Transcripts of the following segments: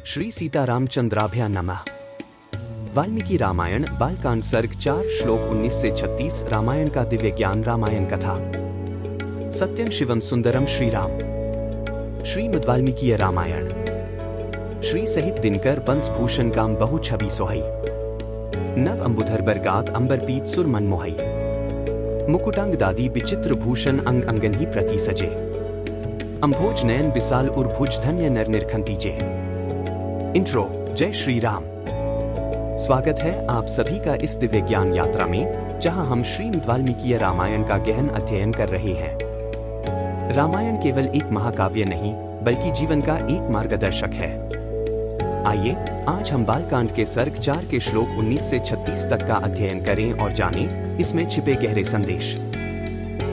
श्री सीतारामचंद्राभ्या नमः। वाल्मीकि रामायण बालकांड सर्ग 4 श्लोक 19 से 36 रामायण का दिव्य ज्ञान रामायण कथा। सत्यं शिवम सुंदरम श्री राम। श्रीमद् वाल्मीकि रामायण। श्री सहित दिनकर बंस भूषण काम बहु छवि सोहई। नव अंबुधर बरगात अंबर पीत सुर मन मोहई। मुकुटांग दादी विचित्र भूषण अंग अंगन ही प्रति सजे। अंभोज नयन विशाल उर्भुज धन्य नर निरखंतीजे। इंट्रो। जय श्री राम। स्वागत है आप सभी का इस दिव्य ज्ञान यात्रा में, जहां हम श्रीमद् वाल्मीकि रामायण का गहन अध्ययन कर रहे हैं। रामायण केवल एक महाकाव्य नहीं, बल्कि जीवन का एक मार्गदर्शक है। आइए आज हम बालकांड के सर्ग 4 के श्लोक 19 से 36 तक का अध्ययन करें और जानें इसमें छिपे गहरे संदेश।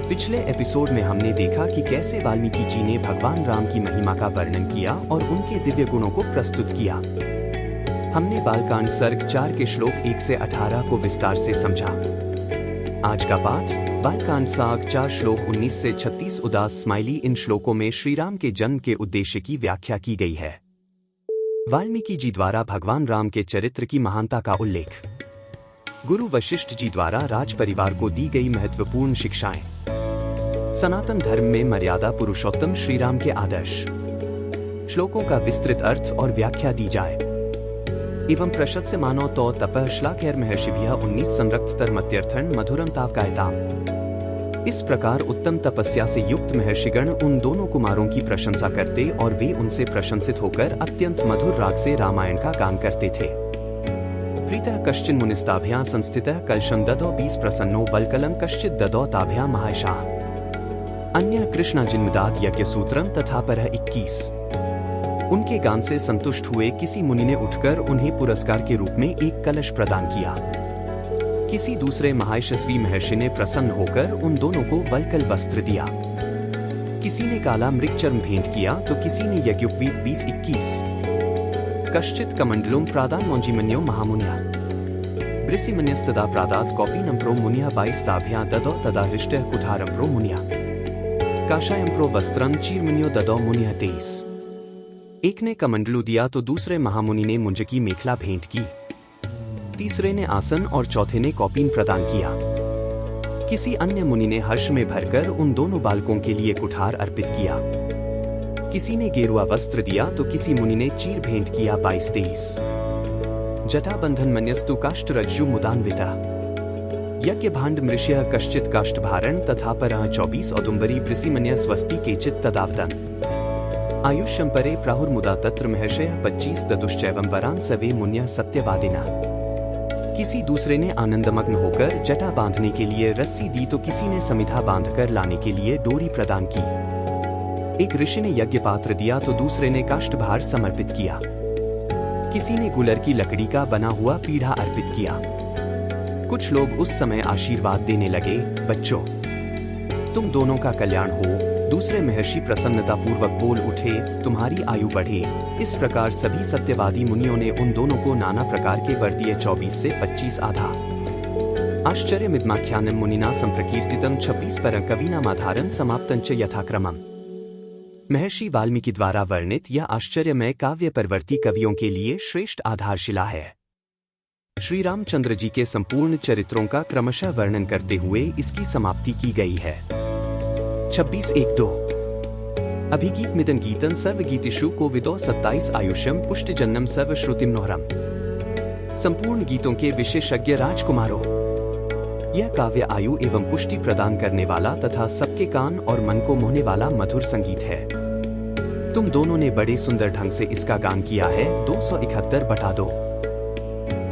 पिछले एपिसोड में हमने देखा कि कैसे वाल्मीकि जी ने भगवान राम की महिमा का वर्णन किया और उनके दिव्य गुणों को प्रस्तुत किया। हमने बालकांड सर्ग 4 के श्लोक 1 से 18 को विस्तार से समझा। आज का पाठ बालकांड सर्ग 4 श्लोक 19 से 36 उदास स्माइली। इन श्लोकों में श्री राम के जन्म के उद्देश्य की व्याख्या की गई है। वाल्मीकि जी द्वारा भगवान राम के चरित्र की महानता का उल्लेख। गुरु वशिष्ठ जी द्वारा राज परिवार को दी गई महत्वपूर्ण शिक्षाएं। सनातन धर्म में मर्यादा पुरुषोत्तम श्री राम के आदर्श। श्लोकों का विस्तृत अर्थ और व्याख्या दी जाए। एवं प्रशस्य मानो तो तपः श्लाघ्यर महर्षिभ्यः 19 संरक्ततर मत्यर्थन मधुरम तावकायताम। इस प्रकार उत्तम तपस्या से युक्त महर्षिगण उन दोनों कुमारों की प्रशंसा करते और वे उनसे प्रशंसित होकर अत्यंत मधुर राग से रामायण का गान करते थे। प्रीतः कश्चिन मुनिस्ताभ्यां संस्थितः कलशं ददौ 20 प्रसन्नो बलकलं कश्चित् ददौ ताभ्यां महायशाः। अन्य कृष्णा जिन्मदाद यज्ञ सूत्रम तथा परः 21। उनके गान से संतुष्ट हुए किसी मुनि ने उठकर उन्हें पुरस्कार के रूप में एक कलश प्रदान किया। किसी दूसरे महायशस्वी महर्षि ने प्रसन्न होकर उन दोनों को वल्कल वस्त्र दिया। किसी ने काला मृगचर्म भेंट किया तो किसी ने यज्ञोपवीत 20-21। कश्चित् कमंडलुम प्रादान मोंजीमन्यो महामुनिया। वृषिमन्यस्तदा प्रादात कौपीनम प्रो मुनिया 22 ताभ्यां ददौ तदा हृष्टः कुठारम प्रो मुनिया। काशायम प्रो वस्त्रं चीरमन्यो ददौ मुनिया 23। एक ने कमंडलू दिया तो दूसरे महामुनि ने मुंज की मेखला भेंट की। तीसरे ने आसन और चौथे ने कौपीन प्रदान किया। किसी अन्य मुनि ने हर्ष में भरकर उन दोनों बालकों के लिए कुठार अर्पित किया। किसी ने गेरुआ वस्त्र दिया तो किसी मुनि ने चीर भेंट किया 22-23। जटाबंधन मन्यस्तु काष्ठरज्जु मुदान्विता। यज्ञ भांड मृष्य कश्चित काष्ठभारण तथा परः 24 औदुम्बरी वृषिमन्य स्वस्ति केचित् तदावदन। आयुष्यं परे प्राहुर्मुदा तत्र महर्षयः 25 ददुश्चैवं वरान् सवे मुन्यः सत्यवादिना। किसी दूसरे ने आनंदमग्न होकर जटा बांधने के लिए रस्सी दी तो किसी ने समिधा बांधकर लाने के लिए डोरी प्रदान की। एक ऋषि ने यज्ञ पात्र दिया तो दूसरे ने काष्ठभार समर्पित किया। किसी ने गुलर की लकड़ी का बना हुआ पीढ़ा अर्पित किया। कुछ लोग उस समय आशीर्वाद देने लगे, बच्चों तुम दोनों का कल्याण हो। दूसरे महर्षि प्रसन्नता पूर्वक बोल उठे, तुम्हारी आयु बढ़े। इस प्रकार सभी सत्यवादी मुनियों ने उन दोनों को नाना प्रकार के वर दिए। 24 से 25 आधा। आश्चर्यमिदमाख्यानं मुनिना संप्रकीर्तितं 26 परं कवीनामाधारं समाप्तं च यथाक्रमम्। महर्षि वाल्मीकि द्वारा वर्णित यह आश्चर्यमय काव्य परवर्ती कवियों के लिए श्रेष्ठ आधारशिला है। श्री रामचंद्र जी के संपूर्ण चरित्रों का क्रमशः वर्णन करते हुए इसकी समाप्ति की गई है। 26:1-2। अभिगीत मिदन गीतन सर्वगीतिषु को विदो 27 आयुष्यम पुष्टिजन्नम सर्वश्रुतिम नोहरम। संपूर्ण गीतों के विशेषज्ञ राजकुमारों, यह काव्य आयु एवं पुष्टि प्रदान करने वाला तथा सबके कान और मन को मोहने वाला मधुर संगीत है। तुम दोनों ने बड़े सुंदर ढंग से इसका गान किया है। 271/2।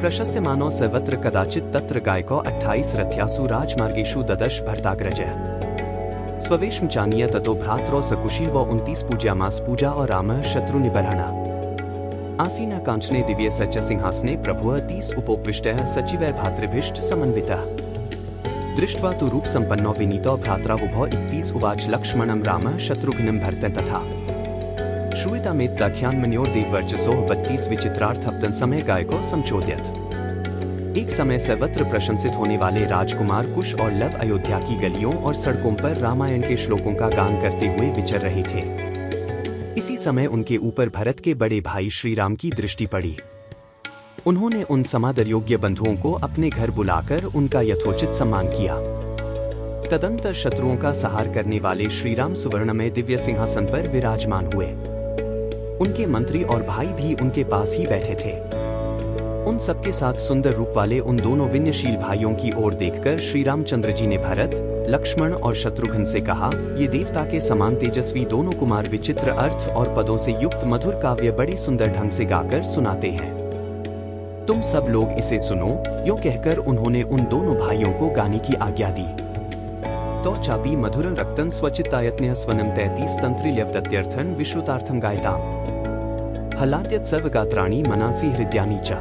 प्रशस्य मानो सर्वत्र कदाचित तत्र गायको 28 रथ्यासु राजमार्गेषु ददर्श भरताग्रजः। स्ववेशम चानीय ततो भ्रात्रो सकुशील व 29 पूज्यामास पूजा और रामः शत्रु निबर्हणा। आसीना कांचने दिव्य सच सिंहासने प्रभुः 30 उपोपविष्टः सचिवै भातृभिष्ट समन्वितः। दृष्ट्वा तु रूप संपन्नो विनीतो भ्रात्रावुभो 31 उवाच लक्ष्मणं रामः शत्रुघ्नं भरतं तथा। श्रूयतामेतदाख्यान्मन्योर देववर्चसोः 32 विचित्रार्थप्तन समय गायको समचोद्यत। एक समय सर्वत्र प्रशंसित होने वाले राजकुमार कुश और लव अयोध्या की गलियों और सड़कों पर रामायण के श्लोकों का गान करते हुए विचर रहे थे। इसी समय उनके ऊपर भरत के बड़े भाई श्री राम की दृष्टि पड़ी। उन्होंने उन समादर योग्य बंधुओं को अपने घर बुलाकर उनका यथोचित सम्मान किया। तदंतर शत्रुओं का सहार करने वाले श्री राम सुवर्णमय दिव्य सिंहासन पर विराजमान हुए। उनके मंत्री और भाई भी उनके पास ही बैठे थे। उन सबके साथ सुंदर रूप वाले उन दोनों विनयशील भाइयों की ओर देखकर श्री रामचंद्र जी ने भरत, लक्ष्मण और शत्रुघ्न से कहा, ये देवता के समान तेजस्वी दोनों कुमार विचित्र अर्थ और पदों से युक्त मधुर काव्य बड़े सुंदर ढंग से गाकर सुनाते हैं। तुम सब लोग इसे सुनो। यूं कहकर उन्होंने उन दोनों भाइयों को गाने की आज्ञा दी। तो चापी मधुरं रक्तन स्वचित्तायत्न्यः स्वनम 33 तंत्रिल्यवदत्यर्थं विश्रुतार्थं गायताम् हलाद्यत् सर्वगात्राणि मनासि हृदयानि च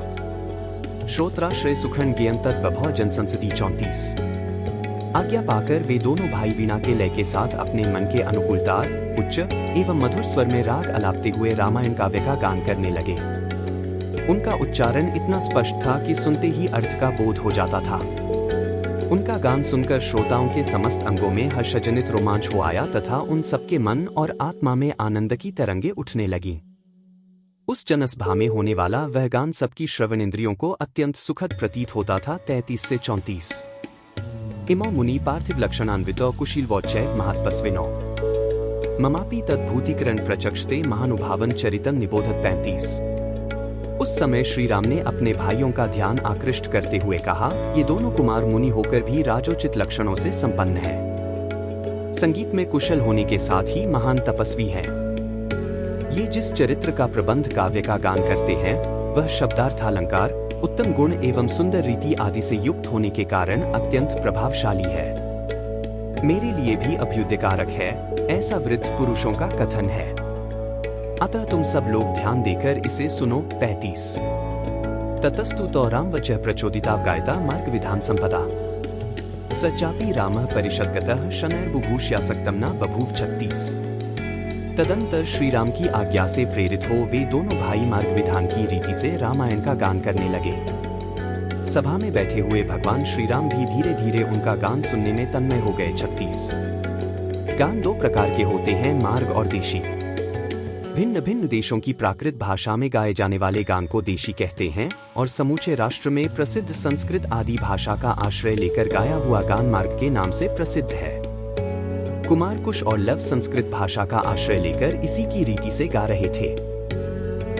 श्रोत्राश्रय सुखन ज्ञेयं बभौ जनसंसदि 34। आज्ञा पाकर वे दोनों भाई वीणा के लय के साथ अपने मन के अनुकूल तार, उच्च एवं मधुर स्वर में राग अलापते हुए रामायण काव्य का गान करने लगे। उनका उच्चारण इतना स्पष्ट था कि सुनते ही अर्थ का बोध हो जाता था। उनका गान सुनकर श्रोताओं के समस्त अंगों में हर्षजनित रोमांच हो आया तथा उन सबके मन और आत्मा में आनंद की तरंगे उठने लगीं। उस जनसभा में होने वाला वह गान सबकी श्रवण इंद्रियों को अत्यंत सुखद प्रतीत होता था। 33 से 34। इमो मुनि पार्थिव लक्षणान्वितो कुशीलवोच्चैः महत्पस्विनो ममापि तद्भूतिकरण प्रचक्षते महानुभावन चरितं निबोधत। 35। उस समय श्री राम ने अपने भाइयों का ध्यान आकृष्ट करते हुए कहा, ये दोनों कुमार मुनि होकर भी राजोचित लक्षणों से संपन्न हैं। संगीत में कुशल होने के साथ ही महान तपस्वी हैं। ये जिस चरित्र का प्रबंध काव्य का गान करते हैं वह शब्दार्थ अलंकार, उत्तम गुण एवं सुंदर रीति आदि से युक्त होने के कारण अत्यंत प्रभावशाली है। मेरे लिए भी अभ्युदयकारक है, ऐसा वृद्ध पुरुषों का कथन है। अतः तुम सब लोग ध्यान देकर इसे सुनो। 35। ततस्तु तो राम वचः प्रचोदिता गायता मार्ग विधान संपदा सचापि रामः परिषद्गतः शनैर्बुभूष्यासक्तं न बभूव। 36। तदंतर श्री राम की आज्ञा से प्रेरित हो वे दोनों भाई मार्ग विधान की रीति से रामायण का गान करने लगे। सभा में बैठे हुए भगवान श्री राम भी धीरे धीरे उनका गान सुनने में तन्मय हो गए। 36। गान दो प्रकार के होते हैं, मार्ग और देशी। भिन्न भिन्न देशों की प्राकृत भाषा में गाए जाने वाले गान को देशी कहते हैं और समूचे राष्ट्र में प्रसिद्ध संस्कृत आदि भाषा का आश्रय लेकर गाया हुआ गान मार्ग के नाम से प्रसिद्ध है। कुमार कुश और लव संस्कृत भाषा का आश्रय लेकर इसी की रीति से गा रहे थे।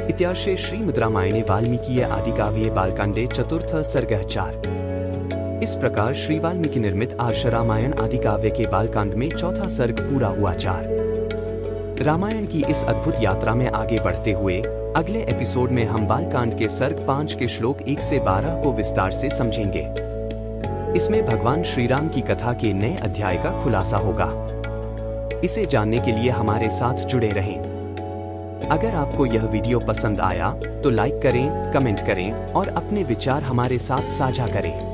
इत्यार्षे श्रीमद् रामायणे वाल्मीकीय आदिकाव्ये बालकांडे 4 सर्गः 4। इस प्रकार श्री वाल्मीकि निर्मित आर्ष रामायण आदिकाव्य के बालकांड में 4था सर्ग पूरा हुआ। 4। रामायण की इस अद्भुत यात्रा में आगे बढ़ते हुए अगले एपिसोड में हम बालकांड के सर्ग 5 के श्लोक 1 से 12 को विस्तार से समझेंगे। इसमें भगवान श्री राम की कथा के नए अध्याय का खुलासा होगा। इसे जानने के लिए हमारे साथ जुड़े रहें। अगर आपको यह वीडियो पसंद आया तो लाइक करें, कमेंट करें और अपने विचार हमारे साथ साझा करें।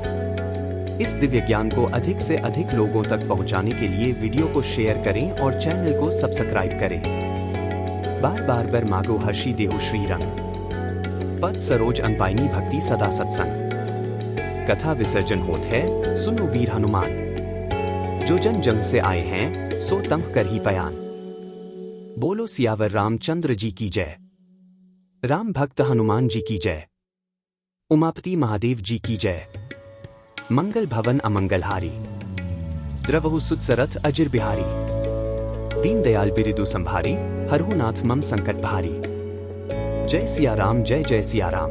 इस दिव्य ज्ञान को अधिक से अधिक लोगों तक पहुंचाने के लिए वीडियो को शेयर करें और चैनल को सब्सक्राइब करें। बार बार बर मागो हर्षि देहु श्री रंग पद सरोज अनपाइनी भक्ति सदा सत्संग। कथा विसर्जन होत है, सुनो वीर हनुमान। जो जन जंग से आए हैं सो तंग कर ही पयान। बोलो सियावर रामचंद्र जी की जय। राम भक्त हनुमान जी की जय। उमापति महादेव जी की जय। मंगल भवन अमंगलहारी द्रवहु सुदसरथ अजिर बिहारी। दीन दयाल बिरिदु संभारी हरहु नाथ मम संकट भारी। जय सिया राम, जय जय सिया राम।